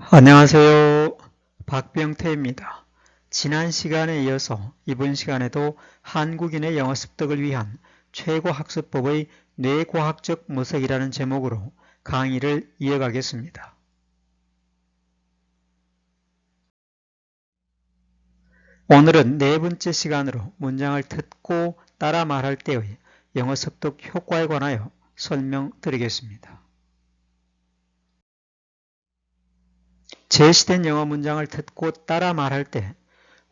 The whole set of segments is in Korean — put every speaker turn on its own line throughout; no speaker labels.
안녕하세요. 박병태입니다. 지난 시간에 이어서 이번 시간에도 한국인의 영어 습득을 위한 최고 학습법의 뇌과학적 모색이라는 제목으로 강의를 이어가겠습니다. 오늘은 네 번째 시간으로 문장을 듣고 따라 말할 때의 영어 습득 효과에 관하여 설명드리겠습니다. 제시된 영어 문장을 듣고 따라 말할 때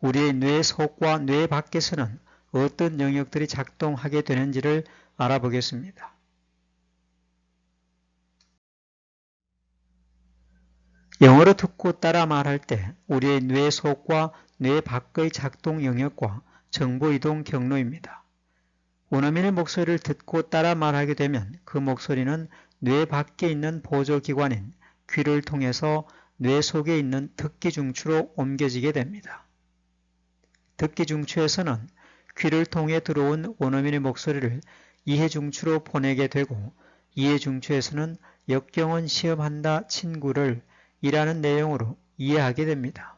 우리의 뇌 속과 뇌 밖에서는 어떤 영역들이 작동하게 되는지를 알아보겠습니다. 영어로 듣고 따라 말할 때 우리의 뇌 속과 뇌 밖의 작동 영역과 정보 이동 경로입니다. 원어민의 목소리를 듣고 따라 말하게 되면 그 목소리는 뇌 밖에 있는 보조기관인 귀를 통해서 뇌 속에 있는 듣기 중추로 옮겨지게 됩니다. 듣기 중추에서는 귀를 통해 들어온 원어민의 목소리를 이해 중추로 보내게 되고 이해 중추에서는 역경은 시험한다 친구를 이라는 내용으로 이해하게 됩니다.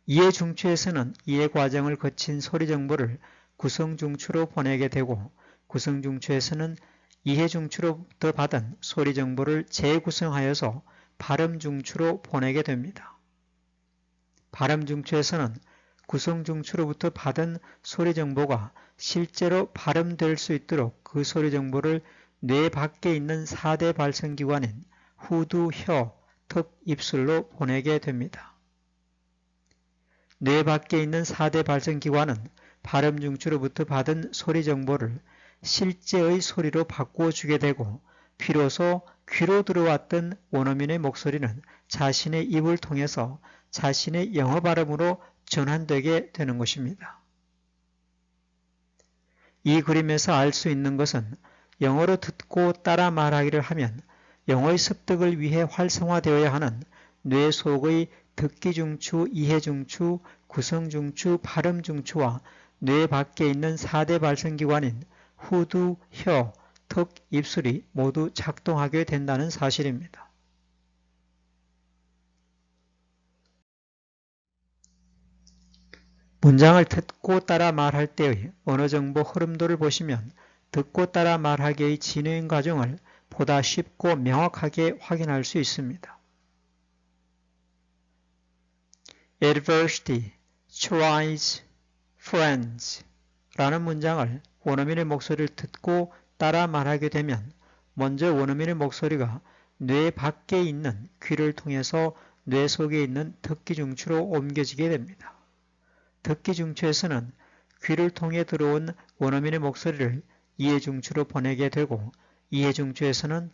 이해 중추에서는 이해 과정을 거친 소리 정보를 구성 중추로 보내게 되고 구성 중추에서는 이해 중추로부터 받은 소리 정보를 재구성하여서 발음 중추로 보내게 됩니다. 발음 중추에서는 구성 중추로부터 받은 소리 정보가 실제로 발음될 수 있도록 그 소리 정보를 뇌 밖에 있는 4대 발성기관인 후두, 혀, 턱, 입술로 보내게 됩니다. 뇌 밖에 있는 4대 발성기관은 발음 중추로부터 받은 소리 정보를 실제의 소리로 바꿔주게 되고 비로소 귀로 들어왔던 원어민의 목소리는 자신의 입을 통해서 자신의 영어 발음으로 전환되게 되는 것입니다. 이 그림에서 알 수 있는 것은 영어로 듣고 따라 말하기를 하면 영어의 습득을 위해 활성화되어야 하는 뇌 속의 듣기 중추, 이해 중추, 구성 중추, 발음 중추와 뇌 밖에 있는 4대 발성기관인 후두, 혀, 턱, 입술이 모두 작동하게 된다는 사실입니다. 문장을 듣고 따라 말할 때의 언어 정보 흐름도를 보시면 듣고 따라 말하기의 진행 과정을 보다 쉽고 명확하게 확인할 수 있습니다. Adversity, tries, friends 라는 문장을 원어민의 목소리를 듣고 따라 말하게 되면 먼저 원어민의 목소리가 뇌 밖에 있는 귀를 통해서 뇌 속에 있는 듣기 중추로 옮겨지게 됩니다. 듣기 중추에서는 귀를 통해 들어온 원어민의 목소리를 이해 중추로 보내게 되고 이해 중추에서는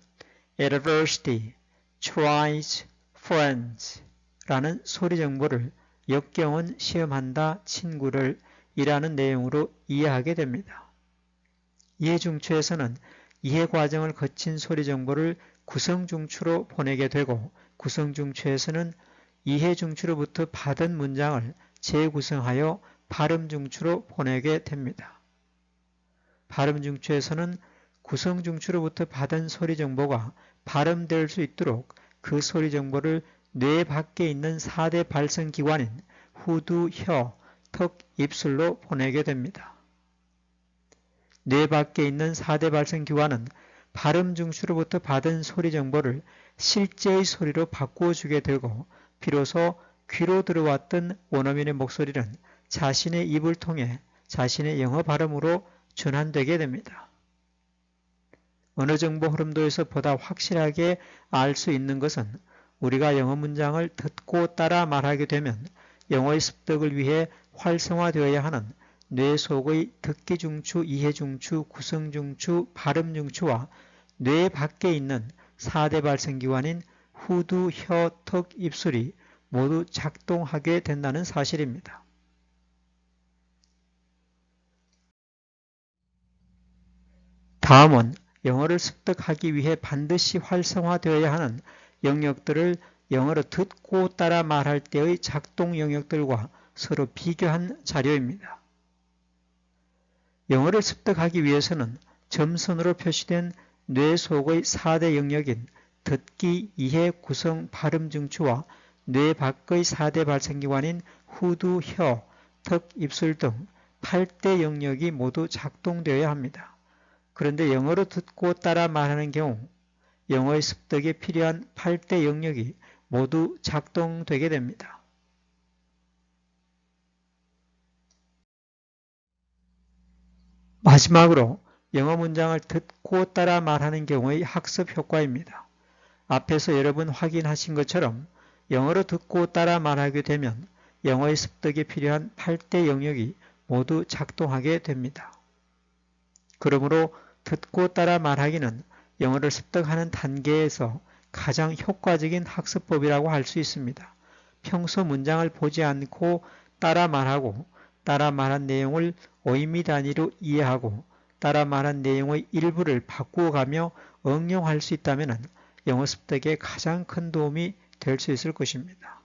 adversity, tries, friends 라는 소리 정보를 역경은 시험한다 친구를 이라는 내용으로 이해하게 됩니다. 이해 중추에서는 이해 과정을 거친 소리 정보를 구성 중추로 보내게 되고 구성 중추에서는 이해 중추로부터 받은 문장을 재구성하여 발음 중추로 보내게 됩니다. 발음 중추에서는 구성 중추로부터 받은 소리 정보가 발음될 수 있도록 그 소리 정보를 뇌 밖에 있는 4대 발성기관인 후두, 혀, 턱, 입술로 보내게 됩니다. 뇌 밖에 있는 4대 발성기관은 발음 중추로부터 받은 소리 정보를 실제의 소리로 바꾸어주게 되고 비로소 귀로 들어왔던 원어민의 목소리는 자신의 입을 통해 자신의 영어 발음으로 전환되게 됩니다. 언어 정보 흐름도에서 보다 확실하게 알 수 있는 것은 우리가 영어 문장을 듣고 따라 말하게 되면 영어의 습득을 위해 활성화되어야 하는 뇌 속의 듣기 중추, 이해 중추, 구성 중추, 발음 중추와 뇌 밖에 있는 4대 발성기관인 후두, 혀, 턱, 입술이 모두 작동하게 된다는 사실입니다. 다음은 영어를 습득하기 위해 반드시 활성화되어야 하는 영역들을 영어로 듣고 따라 말할 때의 작동 영역들과 서로 비교한 자료입니다. 영어를 습득하기 위해서는 점선으로 표시된 뇌 속의 4대 영역인 듣기, 이해, 구성, 발음 증추와 뇌 밖의 4대 발생기관인 후두, 혀, 턱, 입술 등 8대 영역이 모두 작동되어야 합니다. 그런데 영어로 듣고 따라 말하는 경우 영어의 습득에 필요한 8대 영역이 모두 작동되게 됩니다. 마지막으로 영어 문장을 듣고 따라 말하는 경우의 학습 효과입니다. 앞에서 여러분 확인하신 것처럼 영어로 듣고 따라 말하게 되면 영어의 습득에 필요한 8대 영역이 모두 작동하게 됩니다. 그러므로 듣고 따라 말하기는 영어를 습득하는 단계에서 가장 효과적인 학습법이라고 할 수 있습니다. 평소 문장을 보지 않고 따라 말하고 따라 말한 내용을 의미 단위로 이해하고 따라 말한 내용의 일부를 바꾸어가며 응용할 수 있다면 영어 습득에 가장 큰 도움이 될 수 있을 것입니다.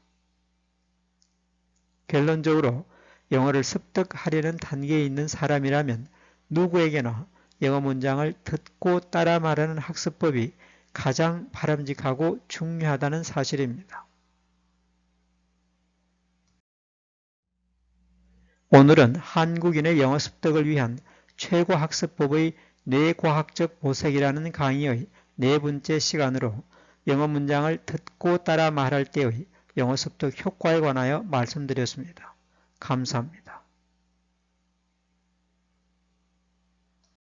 결론적으로 영어를 습득하려는 단계에 있는 사람이라면 누구에게나 영어 문장을 듣고 따라 말하는 학습법이 가장 바람직하고 중요하다는 사실입니다. 오늘은 한국인의 영어 습득을 위한 최고 학습법의 뇌과학적 보색이라는 강의의 네 번째 시간으로 영어 문장을 듣고 따라 말할 때의 영어 습득 효과에 관하여 말씀드렸습니다. 감사합니다.